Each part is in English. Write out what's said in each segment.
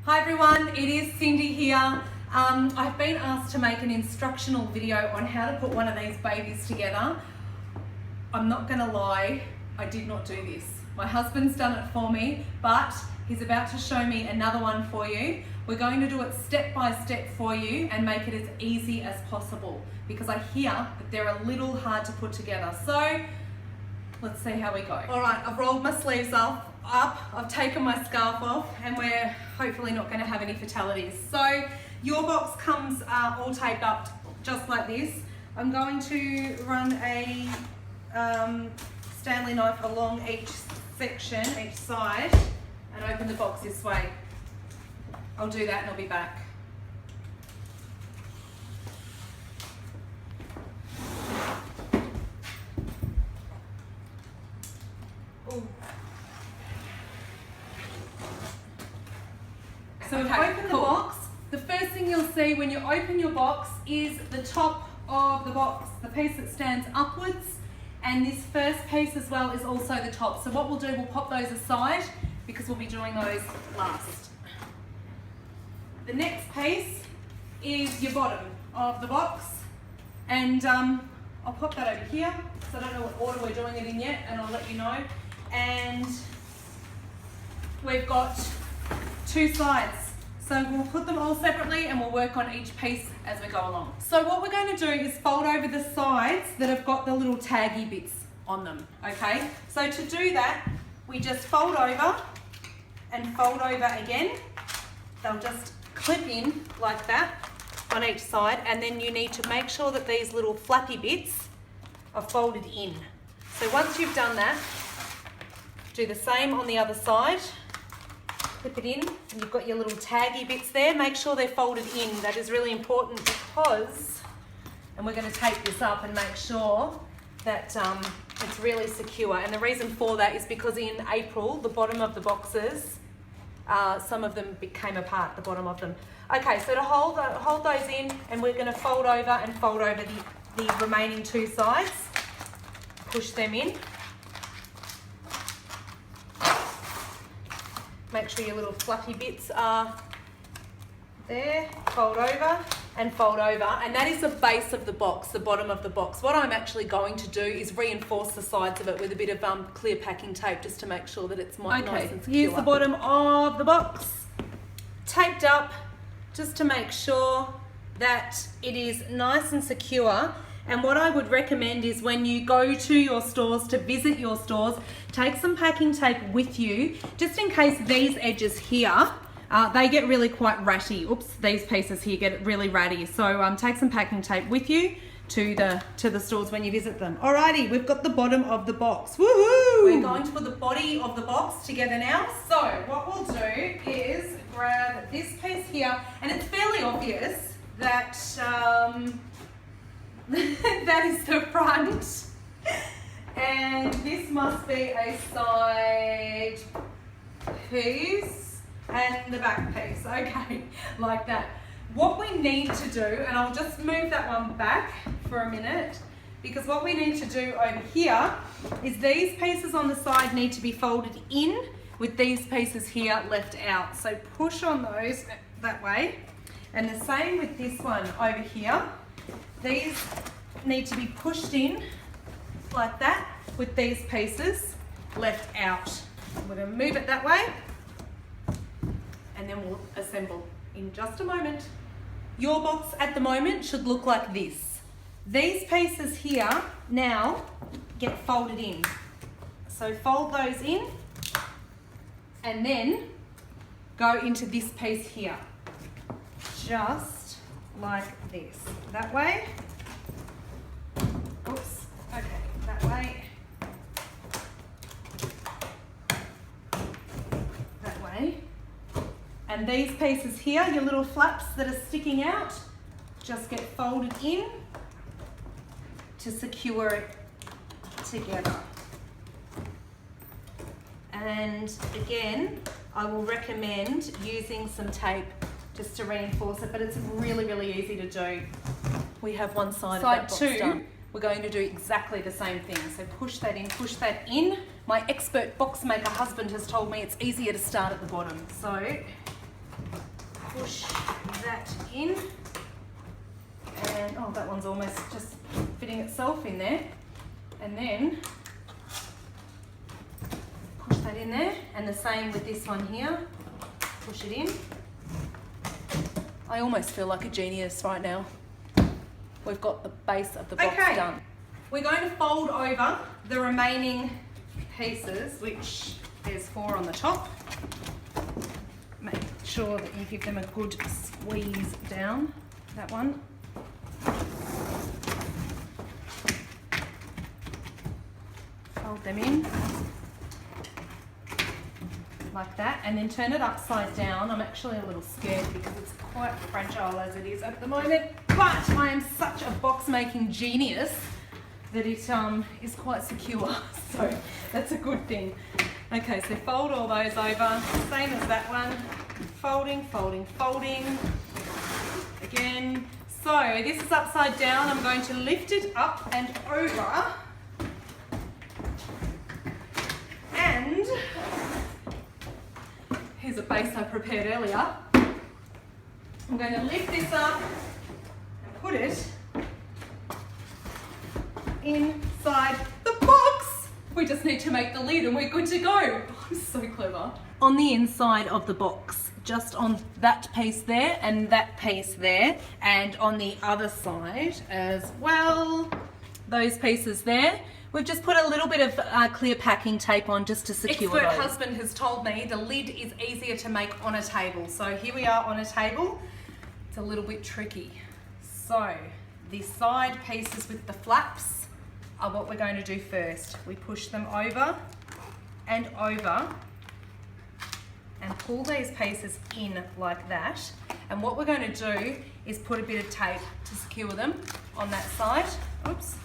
Hi everyone, it is Cindy here. I've been asked to make an instructional video on how to put one of these babies together. I'm not gonna lie, I did not do this. My husband's done it for me, but he's about to show me another one for you. We're going to do it step by step for you and make it as easy as possible because I hear that they're a little hard to put together. So let's see how we go. All right, I've rolled my sleeves up, I've taken my scarf off, and we're hopefully not going to have any fatalities. So your box comes all taped up just like this. I'm going to run a Stanley knife along each section, each side, and open the box this way. I'll do that and I'll be back. Ooh. So we've opened the box. The first thing you'll see when you open your box is the top of the box, the piece that stands upwards, and this first piece as well is also the top. So what we'll do, we'll pop those aside because we'll be doing those last. The next piece is your bottom of the box, and I'll pop that over here. So I don't know what order we're doing it in yet, and I'll let you know. And we've got two sides. So we'll put them all separately and we'll work on each piece as we go along. So what we're going to do is fold over the sides that have got the little taggy bits on them, okay? So to do that, we just fold over and fold over again. They'll just clip in like that on each side, and then you need to make sure that these little flappy bits are folded in. So once you've done that, do the same on the other side. Clip it in, and you've got your little taggy bits there. Make sure they're folded in. That is really important because, and we're going to tape this up and make sure that it's really secure. And the reason for that is because in April, the bottom of the boxes, some of them came apart, the bottom of them. Okay, so to hold those in, and we're going to fold over and fold over the remaining two sides. Push them in. Make sure your little fluffy bits are there. Fold over and fold over. And that is the base of the box, the bottom of the box. What I'm actually going to do is reinforce the sides of it with a bit of clear packing tape just to make sure that it's nice and secure. Here's the bottom of the box. Taped up just to make sure that it is nice and secure. And what I would recommend is when you go to your stores, to visit your stores, take some packing tape with you, just in case these edges here, they get really quite ratty. Oops, these pieces here get really ratty. So take some packing tape with you to the stores when you visit them. Alrighty, we've got the bottom of the box. Woohoo! We're going to put the body of the box together now. So what we'll do is grab this piece here, and it's fairly obvious that that is the front, and this must be a side piece and the back piece, okay, like that. What we need to do, and I'll just move that one back for a minute, because what we need to do over here is these pieces on the side need to be folded in with these pieces here left out. So push on those that way, and the same with this one over here. These need to be pushed in like that with these pieces left out. We're going to move it that way, and then we'll assemble in just a moment. Your box at the moment should look like this. These pieces here now get folded in. So fold those in and then go into this piece here. Just like this. That way. Oops. Okay, that way. That way. And these pieces here, your little flaps that are sticking out, just get folded in to secure it together. And again, I will recommend using some tape just to reinforce it, but it's really, really easy to do. We have one side of that box done. We're going to do exactly the same thing. So push that in, push that in. My expert box maker husband has told me it's easier to start at the bottom. So push that in. And oh, that one's almost just fitting itself in there. And then push that in there. And the same with this one here. Push it in. I almost feel like a genius right now. We've got the base of the box done. We're going to fold over the remaining pieces, which there's 4 on the top. Make sure that you give them a good squeeze down, that one. Fold them in like that, and then turn it upside down. I'm actually a little scared because it's quite fragile as it is at the moment, but I am such a box making genius that it is quite secure, so that's a good thing. Okay, so fold all those over, same as that one. Folding, folding, folding. Again. So this is upside down. I'm going to lift it up and over. And here's a base I prepared earlier. I'm going to lift this up and put it inside the box. We just need to make the lid and we're good to go. Oh, I'm so clever. On the inside of the box, just on that piece there and that piece there, and on the other side as well, those pieces there, we've just put a little bit of clear packing tape on just to secure those. Expert husband has told me the lid is easier to make on a table. So here we are on a table. It's a little bit tricky. So the side pieces with the flaps are what we're going to do first. We push them over and pull these pieces in like that. And what we're going to do is put a bit of tape to secure them on that side. Oops.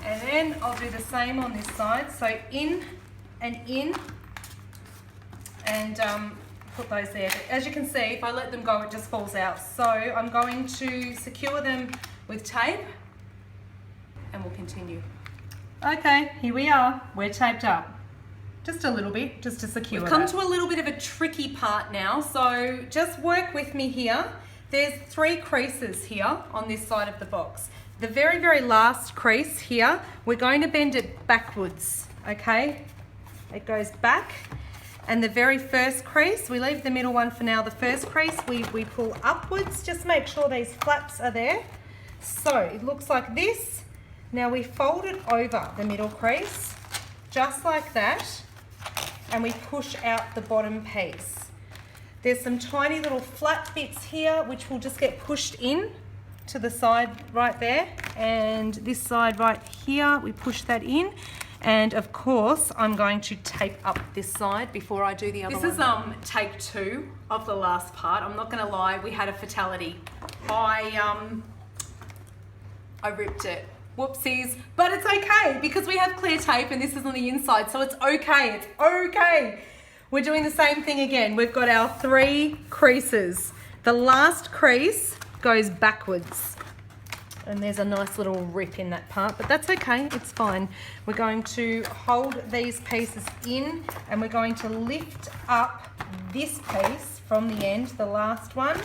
And then I'll do the same on this side. So in and put those there. But as you can see, if I let them go, it just falls out. So I'm going to secure them with tape and we'll continue. Okay, here we are. We're taped up. Just a little bit, just to secure it. We've come to a little bit of a tricky part now, so just work with me here. There's 3 creases here on this side of the box. The very, very last crease here, we're going to bend it backwards, okay? It goes back. And the very first crease, we leave the middle one for now. The first crease, we pull upwards. Just make sure these flaps are there. So it looks like this. Now we fold it over the middle crease, just like that, and we push out the bottom piece. There's some tiny little flat bits here, which will just get pushed in to the side right there, and this side right here, we push that in. And of course, I'm going to tape up this side before I do the other one. This is take 2 of the last part. I'm not gonna lie, we had a fatality. I ripped it. Whoopsies, but it's okay because we have clear tape and this is on the inside, so it's okay, it's okay. We're doing the same thing again. We've got our 3 creases. The last crease goes backwards. And there's a nice little rip in that part, but that's okay, it's fine. We're going to hold these pieces in and we're going to lift up this piece from the end, the last one,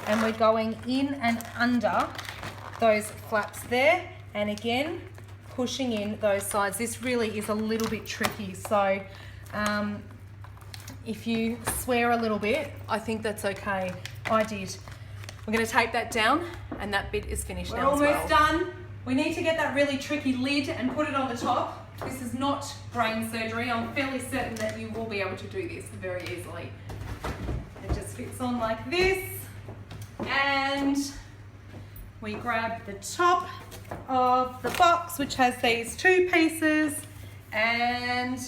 and we're going in and under those flaps there, and again, pushing in those sides. This really is a little bit tricky, so if you swear a little bit, I think that's okay. I did. We're going to tape that down and that bit is finished now as well. We're almost done. We need to get that really tricky lid and put it on the top. This is not brain surgery. I'm fairly certain that you will be able to do this very easily. It just fits on like this, and we grab the top of the box, which has these 2 pieces, and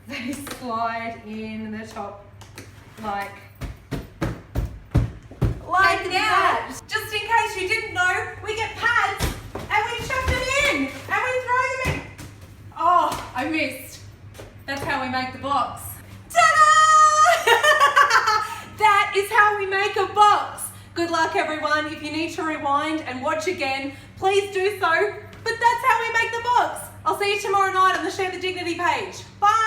they slide in the top like that. Just in case you didn't know, we get pads and we shove them in and we throw them in. Oh, I missed. That's how we make the box. Ta-da! That is how we make a box. Good luck, everyone. If you need to rewind and watch again, please do so. But that's how we make the box. I'll see you tomorrow night on the Share the Dignity page. Bye.